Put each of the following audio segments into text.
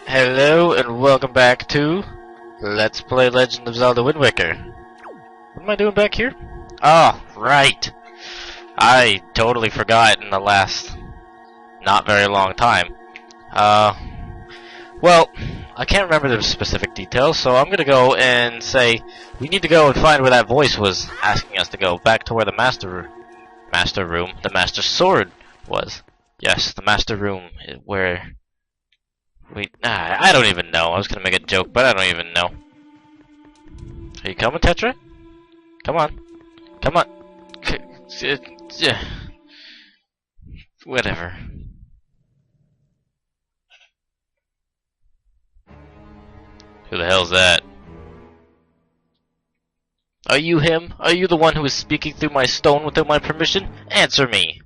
Hello and welcome back to Let's Play Legend of Zelda Wind Waker. What am I doing back here? Oh, right. I totally forgot in the last not very long time. Well, I can't remember the specific details, so I'm gonna go and say we need to go and find where that voice was asking us to go, back to where the master room, the master sword was. Yes, the master room where I don't even know. I was gonna make a joke, but I don't even know. Are you coming, Tetra? Come on. Come on. Whatever. Who the hell's that? Are you him? Are you the one who is speaking through my stone without my permission? Answer me!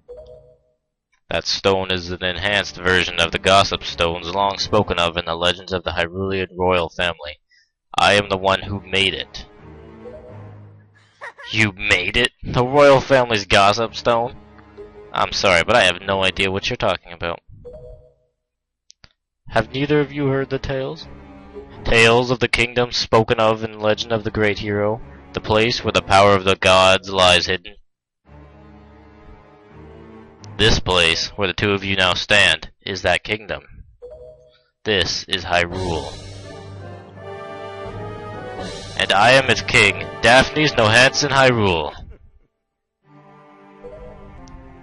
That stone is an enhanced version of the gossip stones long spoken of in the legends of the Hyrulean royal family. I am the one who made it. You made it? The royal family's gossip stone? I'm sorry, but I have no idea what you're talking about. Have neither of you heard the tales? Tales of the kingdom spoken of in Legend of the Great Hero, the place where the power of the gods lies hidden. This place, where the two of you now stand, is that kingdom. This is Hyrule. And I am its king, Daphne's no Hansen Hyrule.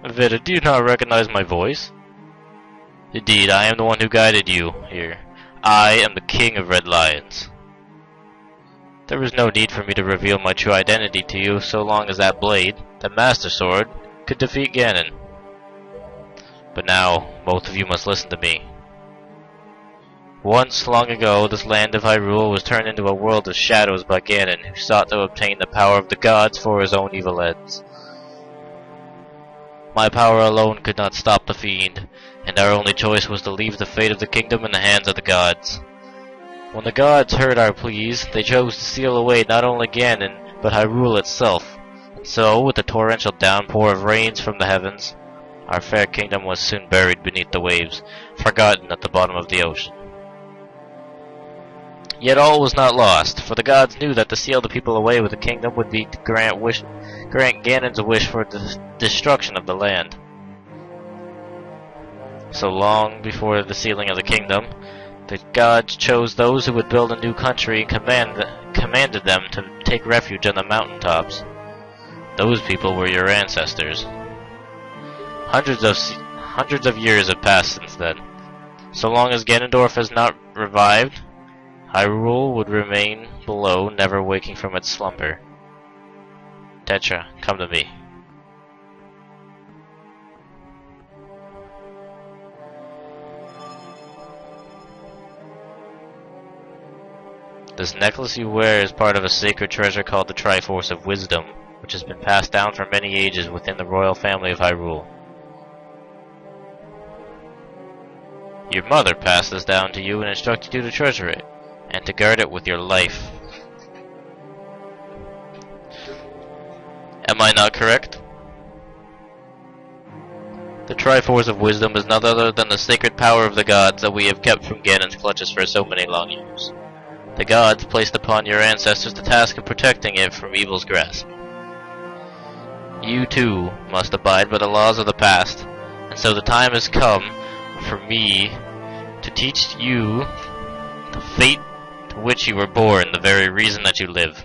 Vita, do you not recognize my voice? Indeed, I am the one who guided you here. I am the king of Red Lions. There is no need for me to reveal my true identity to you so long as that blade, the Master Sword, could defeat Ganon. But now, both of you must listen to me. Once, long ago, this land of Hyrule was turned into a world of shadows by Ganon, who sought to obtain the power of the gods for his own evil ends. My power alone could not stop the fiend, and our only choice was to leave the fate of the kingdom in the hands of the gods. When the gods heard our pleas, they chose to seal away not only Ganon, but Hyrule itself. And so, with the torrential downpour of rains from the heavens, our fair kingdom was soon buried beneath the waves, forgotten at the bottom of the ocean. Yet all was not lost, for the gods knew that to seal the people away with the kingdom would be to grant Ganon's wish for the destruction of the land. So long before the sealing of the kingdom, the gods chose those who would build a new country and commanded them to take refuge on the mountaintops. Those people were your ancestors. Hundreds of years have passed since then. So long as Ganondorf has not revived, Hyrule would remain below, never waking from its slumber. Tetra, come to me. This necklace you wear is part of a sacred treasure called the Triforce of Wisdom, which has been passed down for many ages within the royal family of Hyrule. Your mother passed this down to you and instructed you to treasure it, and to guard it with your life. Am I not correct? The Triforce of Wisdom is none other than the sacred power of the gods that we have kept from Ganon's clutches for so many long years. The gods placed upon your ancestors the task of protecting it from evil's grasp. You too must abide by the laws of the past, and so the time has come for me to teach you the fate to which you were born, the very reason that you live.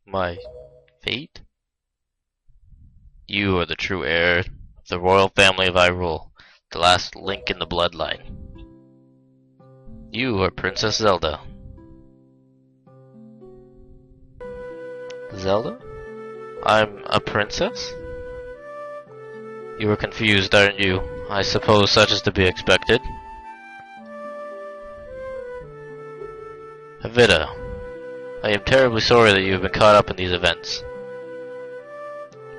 My fate? You are the true heir of the royal family of Hyrule, the last link in the bloodline. You are Princess Zelda. Zelda? I'm a princess? You were confused, aren't you? I suppose such is to be expected. Evita, I am terribly sorry that you have been caught up in these events.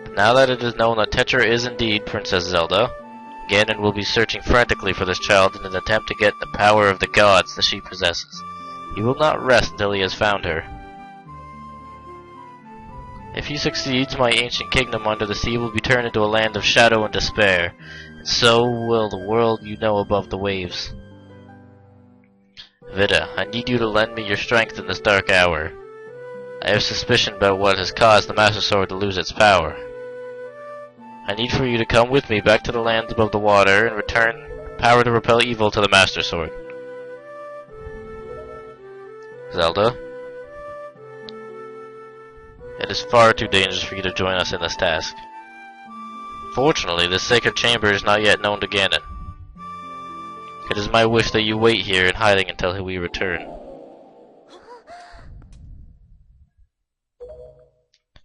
But now that it is known that Tetra is indeed Princess Zelda, Ganon will be searching frantically for this child in an attempt to get the power of the gods that she possesses. He will not rest until he has found her. If he succeeds, my ancient kingdom under the sea will be turned into a land of shadow and despair, and so will the world you know above the waves. Vita, I need you to lend me your strength in this dark hour. I have suspicion about what has caused the Master Sword to lose its power. I need for you to come with me back to the lands above the water and return power to repel evil to the Master Sword. Zelda? It is far too dangerous for you to join us in this task. Fortunately, this sacred chamber is not yet known to Ganon. It is my wish that you wait here in hiding until we return.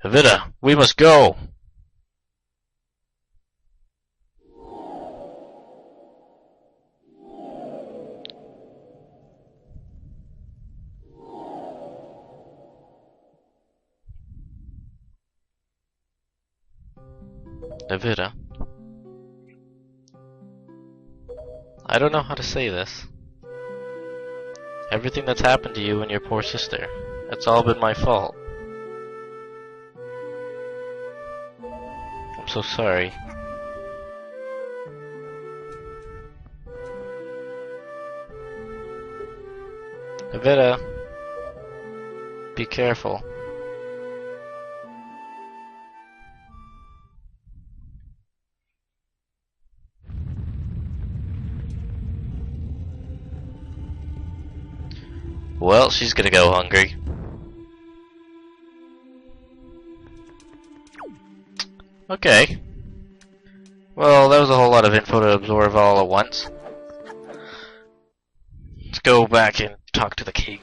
Evita, we must go! Evita. I don't know how to say this. Everything that's happened to you and your poor sister, it's all been my fault. I'm so sorry. Evita, be careful. Well, she's gonna go hungry. Okay. Well, that was a whole lot of info to absorb all at once. Let's go back and talk to the king.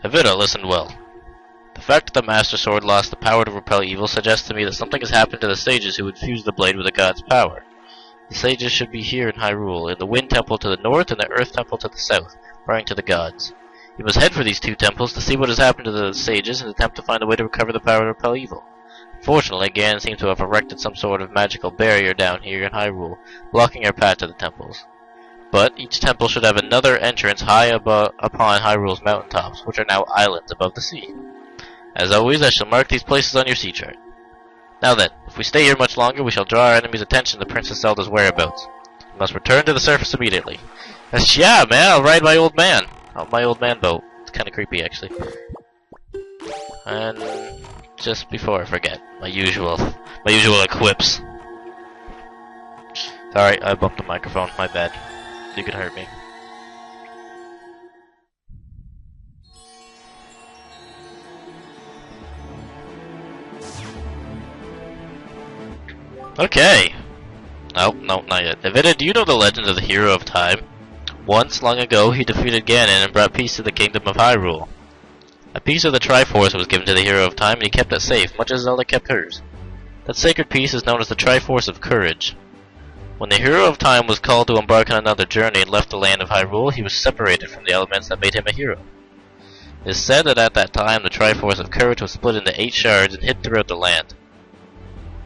Evita listened well. The fact that the Master Sword lost the power to repel evil suggests to me that something has happened to the sages who infused the blade with the god's power. The sages should be here in Hyrule, in the Wind Temple to the north and the Earth Temple to the south, praying to the gods. You must head for these two temples to see what has happened to the sages and attempt to find a way to recover the power to repel evil. Fortunately, Ganon seems to have erected some sort of magical barrier down here in Hyrule, blocking our path to the temples. But each temple should have another entrance high upon Hyrule's mountaintops, which are now islands above the sea. As always, I shall mark these places on your sea chart. Now then, if we stay here much longer, we shall draw our enemy's attention to Princess Zelda's whereabouts. We must return to the surface immediately. Yeah, man, I'll ride my old man. My old man boat. It's kind of creepy, actually. And just before I forget, my usual equips. Sorry, I bumped the microphone. My bad. You could hurt me. Okay. Nope, not yet. Evita, do you know the legend of the Hero of Time? Once, long ago, he defeated Ganon and brought peace to the kingdom of Hyrule. A piece of the Triforce was given to the Hero of Time and he kept it safe, much as Zelda kept hers. That sacred piece is known as the Triforce of Courage. When the Hero of Time was called to embark on another journey and left the land of Hyrule, he was separated from the elements that made him a hero. It is said that at that time the Triforce of Courage was split into 8 shards and hid throughout the land.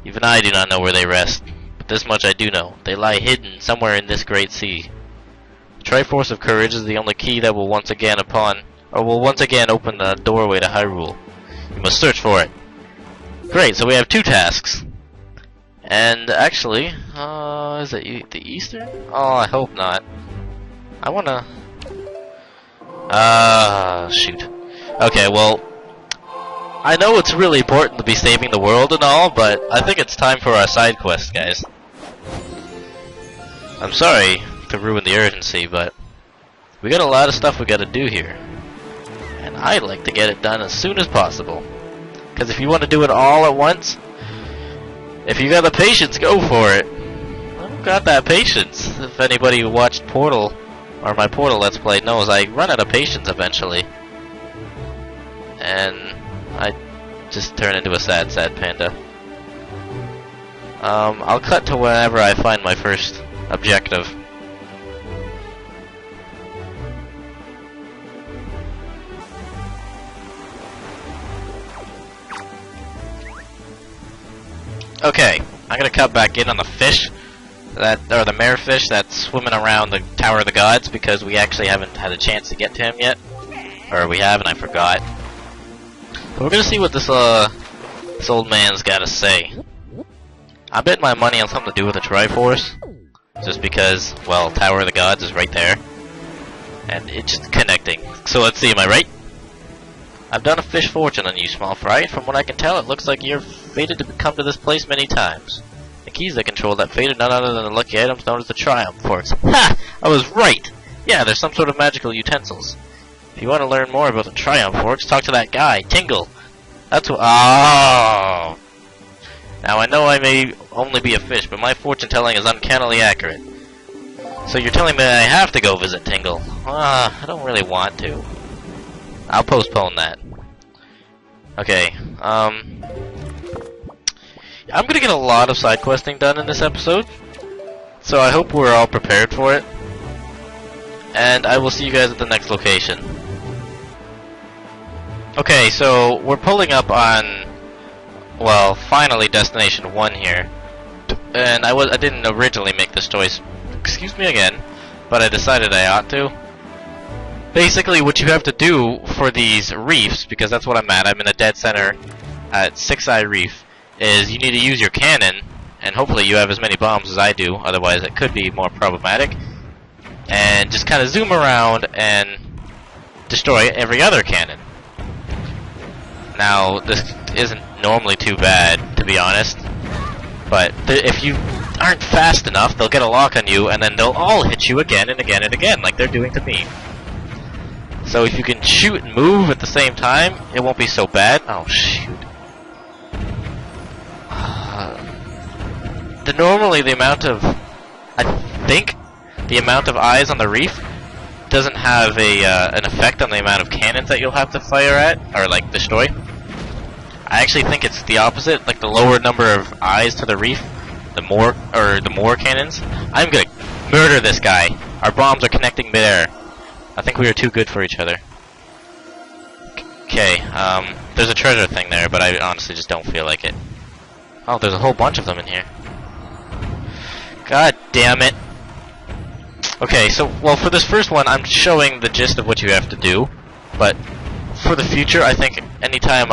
Even I do not know where they rest, but this much I do know. They lie hidden somewhere in this great sea. The Triforce of Courage is the only key that will once again open the doorway to Hyrule. You must search for it. Great, so we have 2 tasks. And actually, is it the Eastern? Oh, I hope not. I wanna... shoot. Okay, well, I know it's really important to be saving the world and all, but I think it's time for our side quest, guys. I'm sorry to ruin the urgency, but we got a lot of stuff we gotta do here. And I'd like to get it done as soon as possible. Because if you want to do it all at once, If you got the patience, go for it. I don't got that patience. If anybody who watched Portal, or my Portal Let's Play, knows I run out of patience eventually. And I just turn into a sad panda. I'll cut to whenever I find my first objective. Okay, I'm gonna cut back in on the fish, or the mare fish that's swimming around the Tower of the Gods, because we actually haven't had a chance to get to him yet. Or we have, and I forgot. But we're gonna see what this old man's gotta say. I bet my money on something to do with the Triforce, just because, well, Tower of the Gods is right there, and it's just connecting. So let's see, am I right? I've done a fish fortune on you, small fry. From what I can tell, it looks like you're fated to come to this place many times. The keys that control that fate are none other than the lucky items known as the Triumph Forks. Ha! I was right! Yeah, there's some sort of magical utensils. If you want to learn more about the Triumph Forks, talk to that guy, Tingle. That's what. Oh! Now I know I may only be a fish, but my fortune telling is uncannily accurate. So you're telling me I have to go visit Tingle? I don't really want to. I'll postpone that. Okay, I'm gonna get a lot of side questing done in this episode, so I hope we're all prepared for it. And I will see you guys at the next location. Okay, so we're pulling up on, well, finally Destination 1 here. And I didn't originally make this choice, excuse me again, but I decided I ought to. Basically, what you have to do for these reefs, because that's what I'm at, I'm in the dead center at Six Eye Reef, is you need to use your cannon, and hopefully you have as many bombs as I do, otherwise it could be more problematic, and just kind of zoom around and destroy every other cannon. Now, this isn't normally too bad, to be honest, but if you aren't fast enough, they'll get a lock on you, and then they'll all hit you again and again and again, like they're doing to me. So if you can shoot and move at the same time, it won't be so bad. Oh, shoot. Normally the amount of... I think the amount of eyes on the reef doesn't have an effect on the amount of cannons that you'll have to fire at, or, like, destroy. I actually think it's the opposite. Like, the lower number of eyes to the reef, the more cannons. I'm gonna murder this guy. Our bombs are connecting midair. I think we are too good for each other. Okay, there's a treasure thing there, but I honestly just don't feel like it. Oh, there's a whole bunch of them in here. God damn it. Okay, so, well, for this first one, I'm showing the gist of what you have to do, but for the future, I think anytime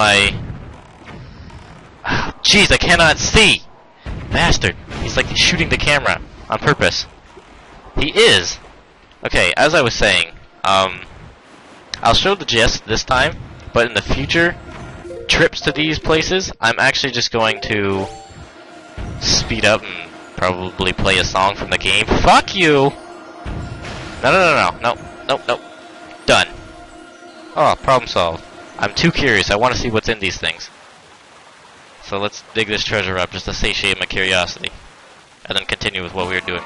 jeez, I cannot see! Bastard. He's like shooting the camera on purpose. He is! Okay, as I was saying, I'll show the gist this time, but in the future trips to these places, I'm actually just going to speed up and probably play a song from the game. Fuck you! No. Done. Oh, problem solved. I'm too curious. I want to see what's in these things. So let's dig this treasure up just to satiate my curiosity, and then continue with what we were doing.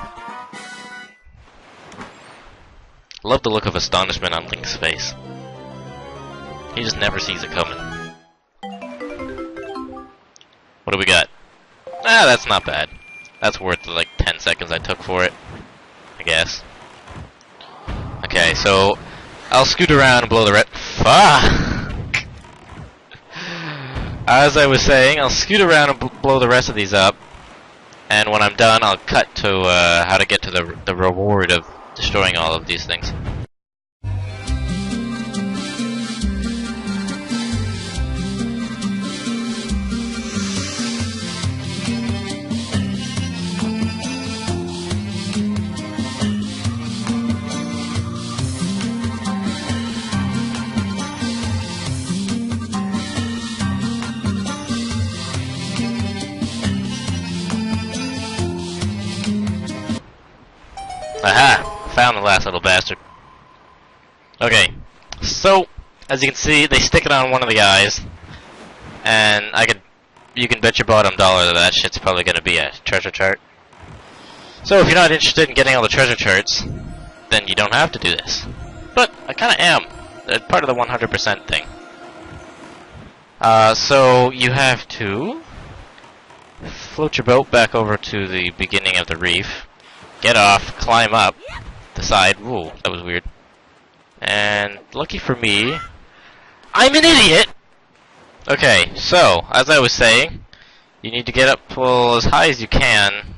Love the look of astonishment on Link's face. He just never sees it coming. What do we got? Ah, that's not bad. That's worth the, like, 10 seconds I took for it, I guess. Okay, so I'll scoot around and blow the Fuck! As I was saying, I'll scoot around and blow the rest of these up, and when I'm done, I'll cut to how to get to the reward of destroying all of these things. Aha! Found the last little bastard. Okay, so, as you can see, they stick it on one of the guys, and I could you can bet your bottom dollar that that shit's probably gonna be a treasure chart. So if you're not interested in getting all the treasure charts, then you don't have to do this. But I kinda am. It's part of the 100% thing. So you have to float your boat back over to the beginning of the reef, get off, climb up the side. Whoa, that was weird. And lucky for me, I'm an idiot! Okay, so, as I was saying, you need to get up, well, as high as you can.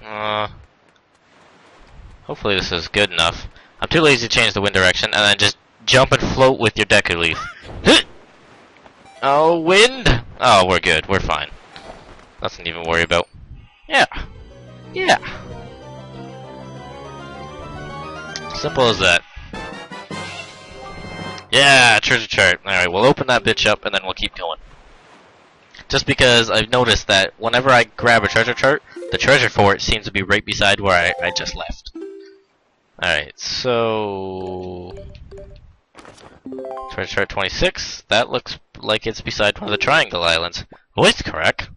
Hopefully this is good enough. I'm too lazy to change the wind direction, and then just jump and float with your decker leaf. Oh, wind! Oh, we're good, we're fine. Nothing to even worry about. Yeah. Yeah. Simple as that. Yeah, treasure chart. Alright, we'll open that bitch up and then we'll keep going. Just because I've noticed that whenever I grab a treasure chart, the treasure for it seems to be right beside where I just left. Alright, so... treasure chart 26. That looks like it's beside one of the triangle islands. Voice correct?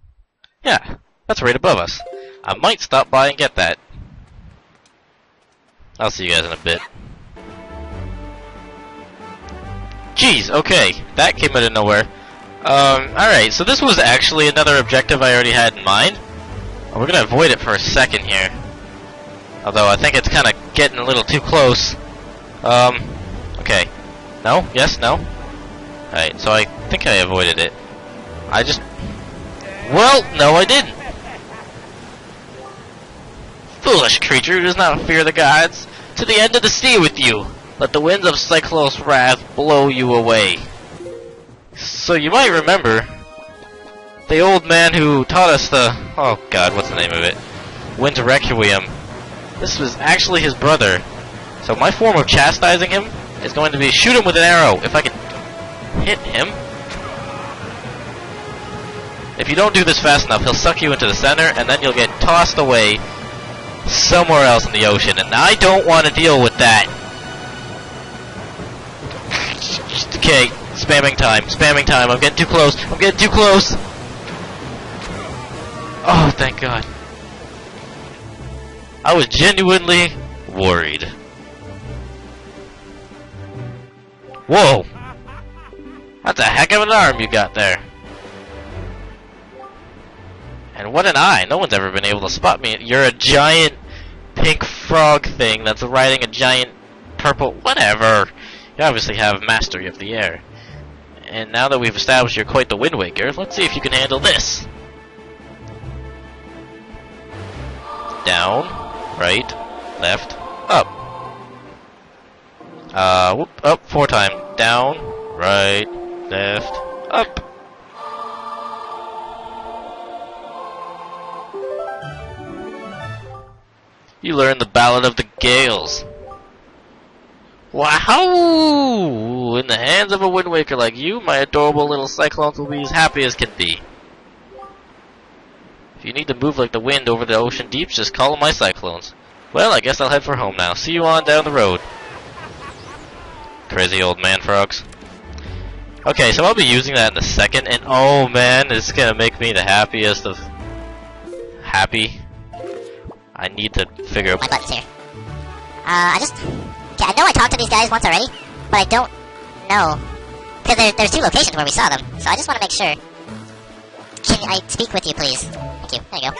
Yeah, that's right above us. I might stop by and get that. I'll see you guys in a bit. Jeez, okay, that came out of nowhere. Alright, so this was actually another objective I already had in mind. We're gonna avoid it for a second here. Although I think it's kinda getting a little too close. Okay. No? Yes? No? Alright, so I think I avoided it. I just... Well, no I didn't! Foolish creature who does not fear the gods! To the end of the sea with you! Let the winds of Cyclos' wrath blow you away. So you might remember the old man who taught us the... oh god, what's the name of it? Wind Requiem. This was actually his brother. So my form of chastising him is going to be shoot him with an arrow. If I can hit him. If you don't do this fast enough, he'll suck you into the center and then you'll get tossed away somewhere else in the ocean. And I don't want to deal with that. Okay, spamming time, I'm getting too close, Oh, thank God. I was genuinely worried. Whoa! That's a heck of an arm you got there. And what an eye, no one's ever been able to spot me. You're a giant pink frog thing that's riding a giant purple... whatever. You obviously have mastery of the air. And now that we've established you're quite the Wind Waker, let's see if you can handle this. Down, right, left, up. Whoop, up 4 times. Down, right, left, up. You learn the Ballad of the Gales. Wow! In the hands of a Wind Waker like you, my adorable little cyclones will be as happy as can be. If you need to move like the wind over the ocean deeps, just call them my cyclones. Well, I guess I'll head for home now. See you on down the road. Crazy old man frogs. Okay, so I'll be using that in a second, and oh man, it's gonna make me the happiest of happy. I need to figure out... my buttons here. Okay, I know I talked to these guys once already, but I don't know. Because there's 2 locations where we saw them, so I just want to make sure. Can I speak with you, please? Thank you. There you go.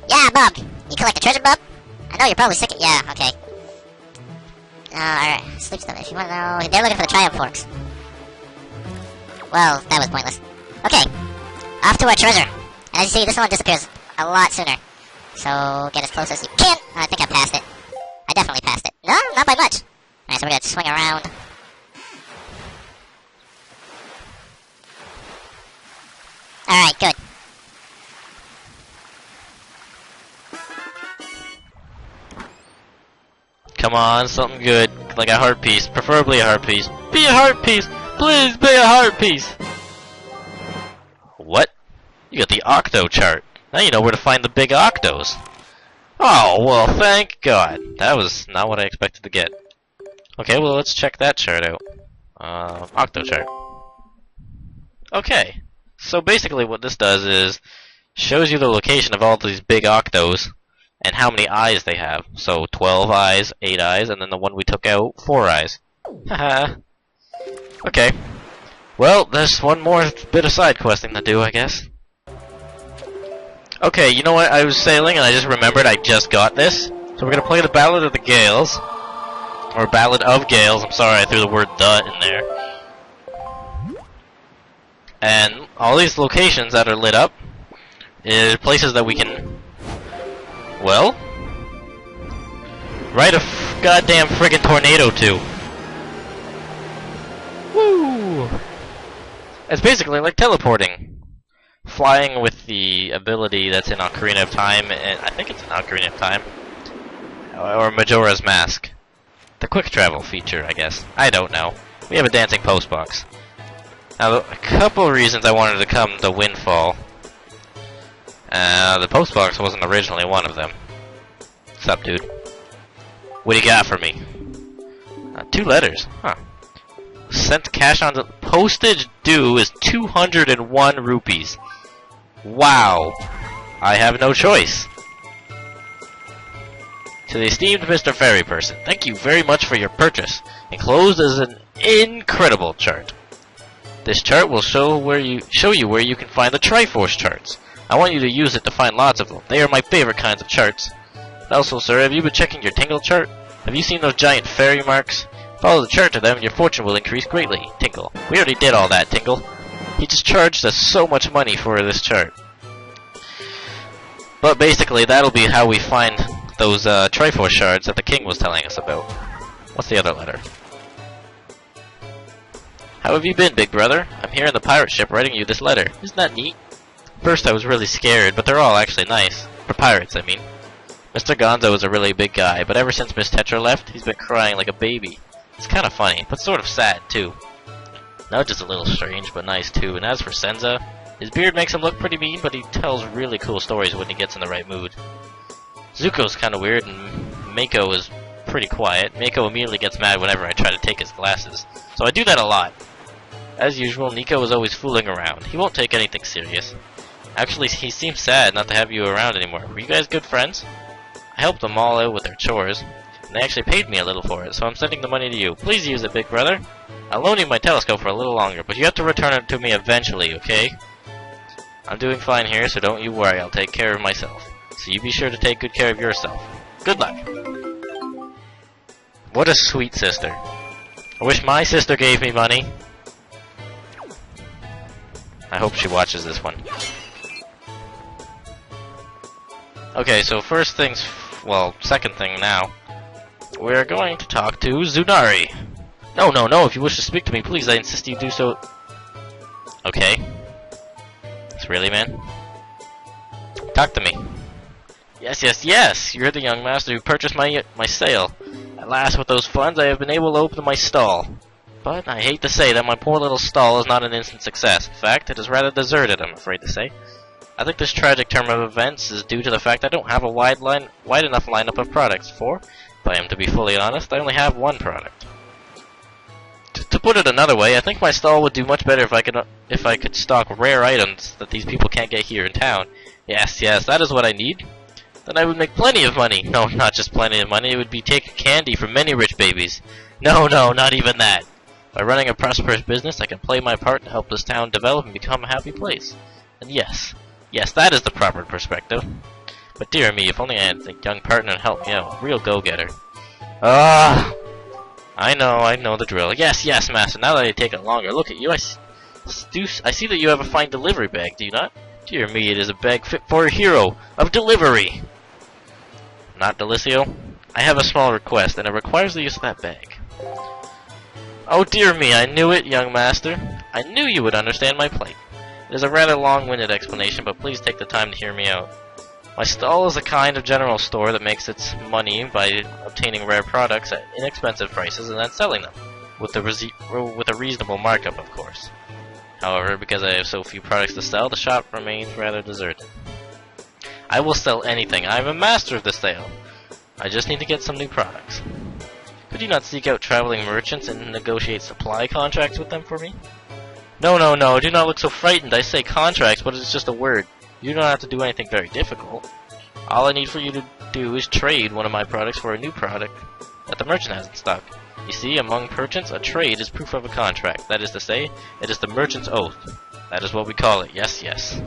Yeah, Bob. You collect the treasure, Bob? I know you're probably sick of... yeah, okay. Alright. Sleep stuff. If you want to know... they're looking for the Triumph Forks. Well, that was pointless. Okay. Off to our treasure. And as you see, this one disappears a lot sooner. So, get as close as you can. I think I passed it. I definitely passed it. No, not by much. Alright, so we're gonna swing around. Alright, good. Come on, something good. Like a heart piece. Preferably a heart piece. Be a heart piece! Please be a heart piece! What? You got the Octo chart. Now you know where to find the big octos. Oh, well, thank God. That was not what I expected to get. Okay, well, let's check that chart out. Octo chart. Okay. So basically what this does is shows you the location of all these big octos and how many eyes they have. So 12 eyes, 8 eyes, and then the one we took out, 4 eyes. Haha. Okay. Well, there's one more bit of side questing to do, I guess. Okay, you know what? I was sailing and I just remembered I just got this. So we're gonna play the Ballad of the Gales. Or Ballad of Gales. I'm sorry, I threw the word "the" in there. And all these locations that are lit up is places that we can, well, ride a goddamn friggin' tornado to. Woo! It's basically like teleporting. Flying with the ability that's in Ocarina of Time, and I think it's in Ocarina of Time, or Majora's Mask. The quick travel feature, I guess. I don't know. We have a dancing postbox. Now, a couple of reasons I wanted to come to Windfall. The postbox wasn't originally one of them. What's up, dude? What do you got for me? 2 letters. Huh. Sent cash on the postage due is 201 rupees. Wow. I have no choice. To the esteemed Mr. Fairy Person, thank you very much for your purchase. Enclosed is an incredible chart. This chart will show you where you can find the Triforce charts. I want you to use it to find lots of them. They are my favorite kinds of charts. And also, sir, have you been checking your Tingle chart? Have you seen those giant fairy marks? Follow the chart to them and your fortune will increase greatly. Tingle. We already did all that, Tingle. He just charged us so much money for this chart. But basically, that'll be how we find those Triforce shards that the king was telling us about. What's the other letter? How have you been, big brother? I'm here in the pirate ship writing you this letter. Isn't that neat? First I was really scared, but they're all actually nice. For pirates, I mean. Mr. Gonzo is a really big guy, but ever since Miss Tetra left, he's been crying like a baby. It's kind of funny, but sort of sad, too. Now just a little strange, but nice, too. And as for Senza, his beard makes him look pretty mean, but he tells really cool stories when he gets in the right mood. Zuko's kind of weird, and Mako is pretty quiet. Mako immediately gets mad whenever I try to take his glasses, so I do that a lot. As usual, Nico is always fooling around. He won't take anything serious. Actually, he seems sad not to have you around anymore. Were you guys good friends? I helped them all out with their chores, and they actually paid me a little for it, so I'm sending the money to you. Please use it, big brother. I'll loan you my telescope for a little longer, but you have to return it to me eventually, okay? I'm doing fine here, so don't you worry. I'll take care of myself. So you be sure to take good care of yourself. Good luck. What a sweet sister. I wish my sister gave me money. I hope she watches this one. Okay, so first things, well, second thing now. We're going to talk to Zunari. No, no, no, if you wish to speak to me, please, I insist you do so. Okay. It's really, man? Talk to me. Yes, yes, yes! You're the young master who purchased my sail. At last, with those funds, I have been able to open my stall. But I hate to say that my poor little stall is not an instant success. In fact, it is rather deserted, I'm afraid to say. I think this tragic turn of events is due to the fact I don't have a wide enough lineup of products, for, if I am to be fully honest, I only have one product. To put it another way, I think my stall would do much better if I could stock rare items that these people can't get here in town. Yes, yes, that is what I need. Then I would make plenty of money. No, not just plenty of money, it would be taking candy from many rich babies. No, no, not even that. By running a prosperous business, I can play my part to help this town develop and become a happy place. And yes, yes, that is the proper perspective. But dear me, if only I had a young partner to help me out. Real go-getter. Ah! I know the drill. Yes, yes, master, now that I take a longer look at you, I see that you have a fine delivery bag, do you not? Dear me, it is a bag fit for a hero of delivery! Not Delicio? I have a small request, and it requires the use of that bag. Oh dear me, I knew it, young master. I knew you would understand my plight. It is a rather long-winded explanation, but please take the time to hear me out. My stall is a kind of general store that makes its money by obtaining rare products at inexpensive prices and then selling them, with a reasonable markup, of course. However, because I have so few products to sell, the shop remains rather deserted. I will sell anything. I am a master of the sale. I just need to get some new products. Could you not seek out traveling merchants and negotiate supply contracts with them for me? No, no, no, do not look so frightened. I say contracts, but it's just a word. You don't have to do anything very difficult. All I need for you to do is trade one of my products for a new product that the merchant has in stock. You see, among merchants, a trade is proof of a contract. That is to say, it is the merchant's oath. That is what we call it. Yes, yes.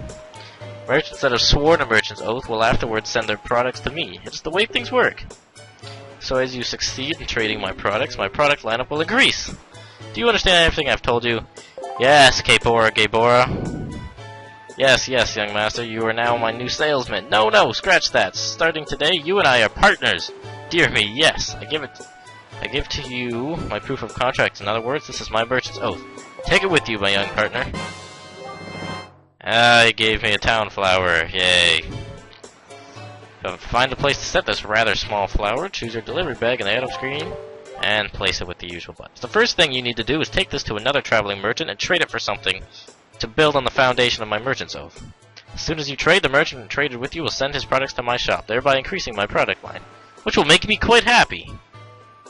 Merchants that have sworn a merchant's oath will afterwards send their products to me. It's the way things work. So as you succeed in trading my product lineup will increase. Do you understand everything I've told you? Yes, Gabora. Yes, yes, young master, you are now my new salesman. No, no, scratch that. Starting today, you and I are partners. Dear me, yes. I give to you my proof of contract. In other words, this is my merchant's oath. Take it with you, my young partner. Ah, he gave me a town flower. Yay. Find a place to set this rather small flower. Choose your delivery bag in the item screen and place it with the usual buttons. The first thing you need to do is take this to another traveling merchant and trade it for something to build on the foundation of my merchant's oath. As soon as you trade, the merchant traded with you will send his products to my shop, thereby increasing my product line, which will make me quite happy.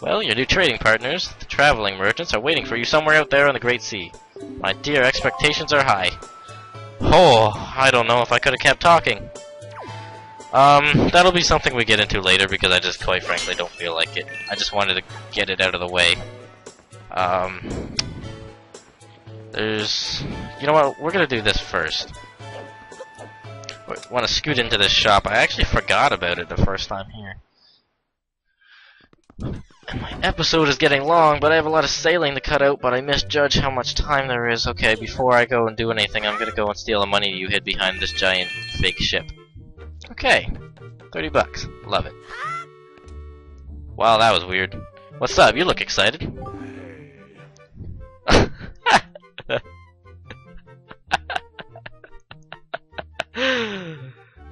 Well, your new trading partners, the traveling merchants, are waiting for you somewhere out there on the Great Sea. My dear, expectations are high. Oh, I don't know if I could have kept talking. That'll be something we get into later because I just quite frankly don't feel like it. I just wanted to get it out of the way. You know what, we're gonna do this first. I want to scoot into this shop. I actually forgot about it the first time here. And my episode is getting long, but I have a lot of sailing to cut out, but I misjudge how much time there is. Okay, before I go and do anything, I'm gonna go and steal the money you hid behind this giant fake ship. Okay, 30 bucks. Love it. Wow, that was weird. What's up? You look excited.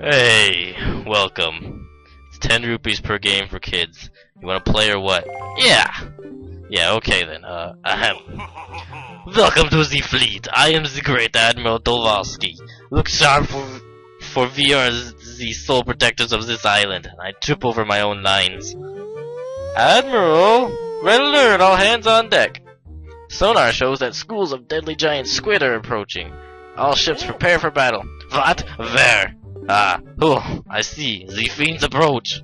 Hey, welcome. It's 10 rupees per game for kids. You wanna play or what? Yeah! Yeah, okay then, Welcome to the fleet. I am the Great Admiral Dovalsky. Look sharp for we are the sole protectors of this island, and I trip over my own lines. Admiral! Red alert, all hands on deck. Sonar shows that schools of deadly giant squid are approaching. All ships prepare for battle. What? Where? Ah, oh, I see. The fiends approach.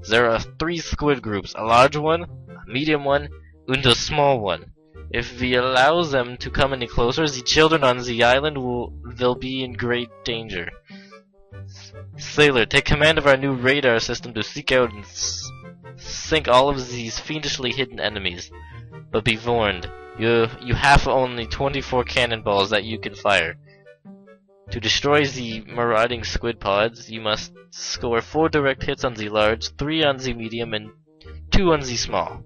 There are 3 squid groups, a large one, a medium one, and a small one. If we allow them to come any closer, the children on the island will be in great danger. Sailor, take command of our new radar system to seek out and sink all of these fiendishly hidden enemies. But be warned, you have only 24 cannonballs that you can fire. To destroy the marauding squid pods, you must score 4 direct hits on the large, 3 on the medium, and 2 on the small.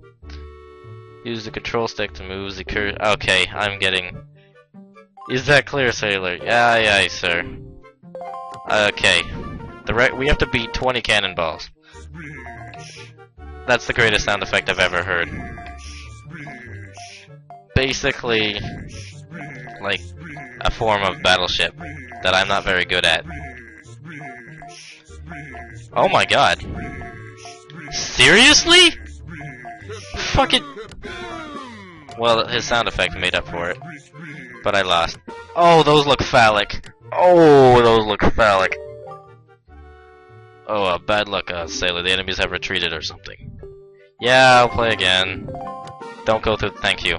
Use the control stick to move the Okay, I'm getting... Is that clear, sailor? Aye, aye, sir. Okay. We have to beat 20 cannonballs. That's the greatest sound effect I've ever heard. Basically, like a form of battleship that I'm not very good at. Oh my god. Seriously? Fuck it. Well, his sound effect made up for it. But I lost. Oh, those look phallic. Oh, those look phallic. Oh, bad luck, sailor. The enemies have retreated or something. Yeah, I'll play again. Don't go through. Thank you.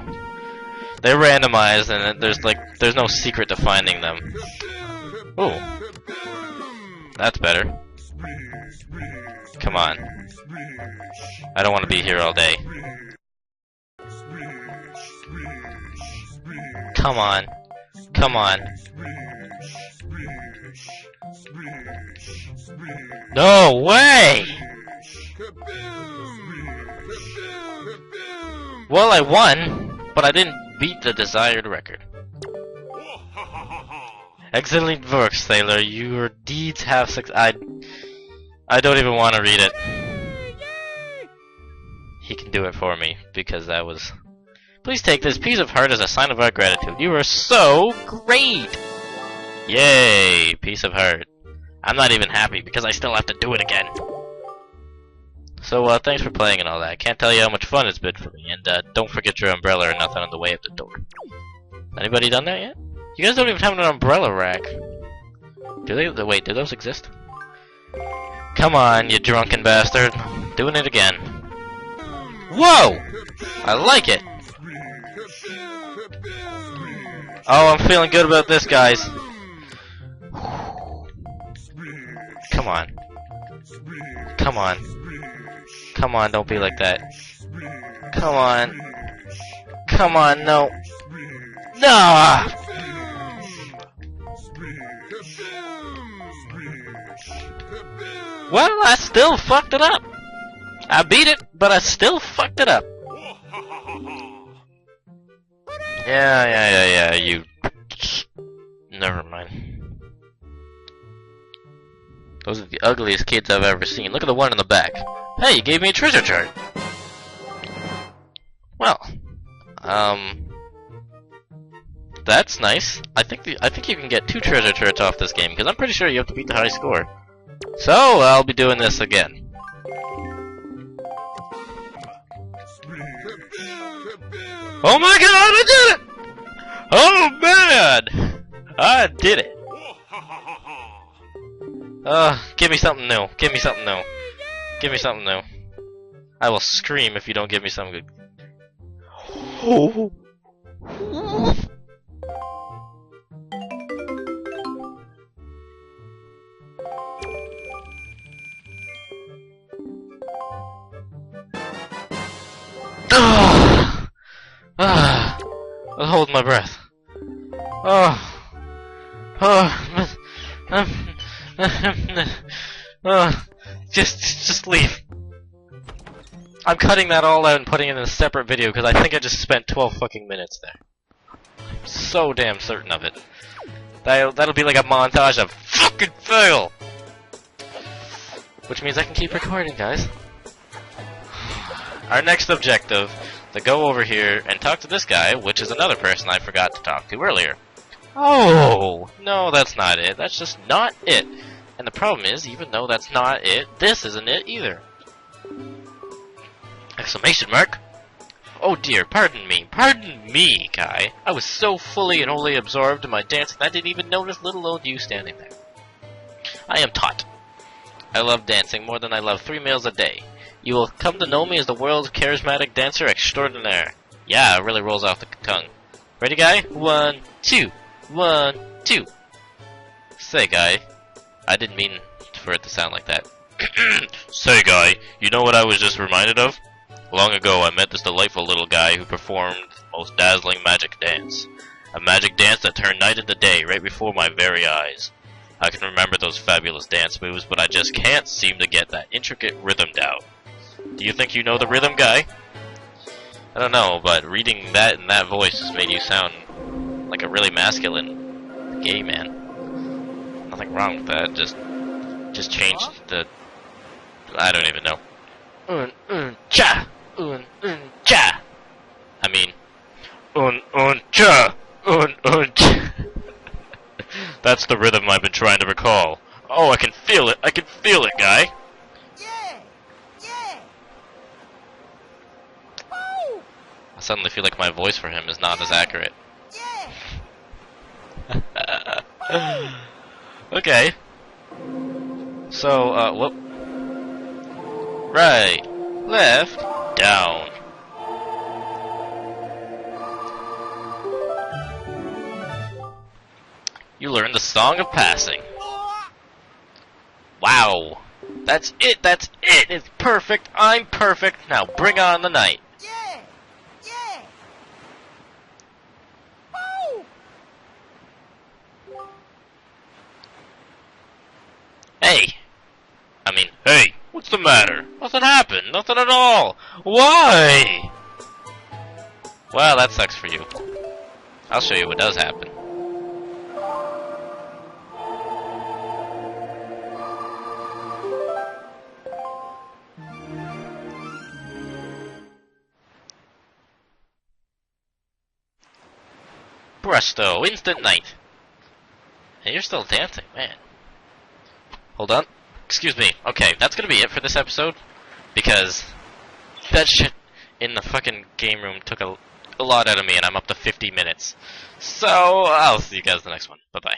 They're randomized, and there's no secret to finding them. Ooh, that's better. Come on. I don't want to be here all day. Come on. Come on. No way! Well, I won, but I didn't beat the desired record. Excellent work, sailor. Your deeds have I don't even want to read it. He can do it for me, because that was... Please take this piece of heart as a sign of our gratitude. You are so great! Yay! Piece of heart. I'm not even happy, because I still have to do it again. So, thanks for playing and all that. Can't tell you how much fun it's been for me. And, don't forget your umbrella or nothing on the way up the door. Anybody done that yet? You guys don't even have an umbrella rack. Do they? Wait, do those exist? Come on, you drunken bastard. Doing it again. Whoa! I like it! Oh, I'm feeling good about this, guys. Come on. Come on. Come on, don't be like that. Come on. Come on, no. No! Well, I still fucked it up. I beat it, but I still fucked it up. Yeah, you... Never mind. Those are the ugliest kids I've ever seen. Look at the one in the back. Hey, you gave me a treasure chart! Well, that's nice. I think you can get 2 treasure charts off this game, because I'm pretty sure you have to beat the high score. So, I'll be doing this again. Oh my god, I did it! Oh man! I did it! Give me something new. Give me something new. Give me something new. I will scream if you don't give me something good. Oh. I was holding my breath. Just leave. I'm cutting that all out and putting it in a separate video because I think I just spent 12 fucking minutes there. I'm so damn certain of it. That'll be like a montage of fucking fail! Which means I can keep recording, guys. Our next objective, to go over here and talk to this guy, which is another person I forgot to talk to earlier. Oh! No, that's not it. That's just not it. And the problem is, even though that's not it, this isn't it either. Exclamation mark! Oh dear, pardon me, Kai. I was so fully and wholly absorbed in my dancing I didn't even notice little old you standing there. I am taught. I love dancing more than I love 3 meals a day. You will come to know me as the world's charismatic dancer extraordinaire. Yeah, it really rolls off the tongue. Ready, guy? 1, 2. 1, 2. Say, guy. I didn't mean for it to sound like that. Say, guy, you know what I was just reminded of? Long ago, I met this delightful little guy who performed the most dazzling magic dance. A magic dance that turned night into day right before my very eyes. I can remember those fabulous dance moves, but I just can't seem to get that intricate rhythm down. Do you think you know the rhythm, guy? I don't know, but reading that in that voice just made you sound like a really masculine gay man. Nothing wrong with that, just changed the... I don't even know. Cha! Cha! I mean... Cha! Cha! That's the rhythm I've been trying to recall. Oh, I can feel it! I can feel it, guy! I suddenly feel like my voice for him is not as accurate. Okay. So, whoop. Right. Left. Down. You learned the Song of Passing. Wow. That's it, that's it! It's perfect, I'm perfect, now bring on the night. Hey! I mean, hey! What's the matter? Nothing happened. Nothing at all. Why? Well, that sucks for you. I'll show you what does happen. Presto, instant night. And you're still dancing, man. Hold on. Excuse me. Okay, that's gonna be it for this episode. Because that shit in the fucking game room took a lot out of me and I'm up to 50 minutes. So, I'll see you guys in the next one. Bye-bye.